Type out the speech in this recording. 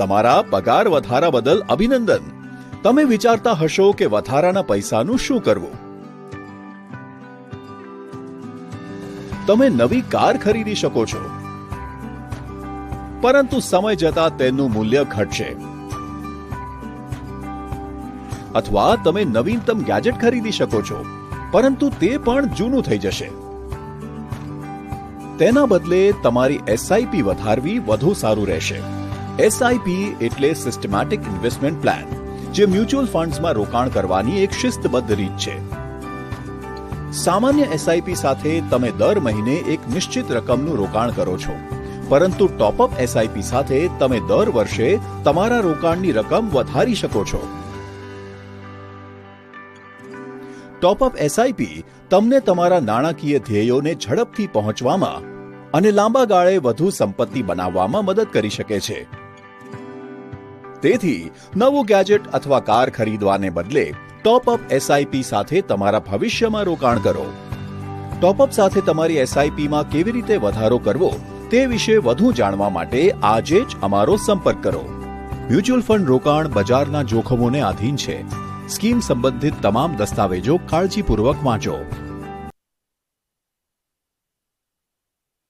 તમારા પગાર વધારા બદલ અભિનંદન. તમે વિચારતા હશો કે વધારાના પૈસાનું શું કરવું. તમે નવી કાર ખરીદી શકો છો, પરંતુ સમય જતાં તેનું મૂલ્ય ઘટશે. અથવા તમે નવીનતમ ગેજેટ ખરીદી શકો છો, પરંતુ તે પણ જૂનું થઈ જશે. તેના બદલે તમારી એસઆઈપી વધારવી વધુ સારું રહેશે. એસઆઈપી એટલે સિસ્ટમેટિક ઇન્વેસ્ટમેન્ટ પ્લાન, જે મ્યુચ્યુઅલ ફંડ્સમાં રોકાણ કરવાની એક શિસ્તબદ્ધ રીત છે. સામાન્ય એસઆઈપી સાથે તમે દર મહિને એક નિશ્ચિત રકમનું રોકાણ કરો છો, પરંતુ ટોપઅપ એસઆઈપી સાથે તમે દર વર્ષે તમારા રોકાણની રકમ વધારી શકો છો. ટોપઅપ એસઆઈપી તમને તમારા નાણાકીય ધ્યેયોને ઝડપથી પહોંચવામાં અને લાંબા ગાળે વધુ સંપત્તિ બનાવવામાં મદદ કરી શકે છે. તેથી નવું ગેજેટ અથવા કાર ખરીદવાને બદલે ટોપઅપ એસઆઈપી સાથે તમારા ભવિષ્યમાં રોકાણ કરો. ટોપઅપ સાથે તમારી એસઆઈપીમાં કેવી રીતે વધારો કરવો તે વિશે વધુ જાણવા માટે આજે જ અમારો સંપર્ક કરો. મ્યુચ્યુઅલ ફંડ રોકાણ બજારના જોખમોને આધીન છે. સ્કીમ સંબંધિત તમામ દસ્તાવેજો કાળજીપૂર્વક વાંચો.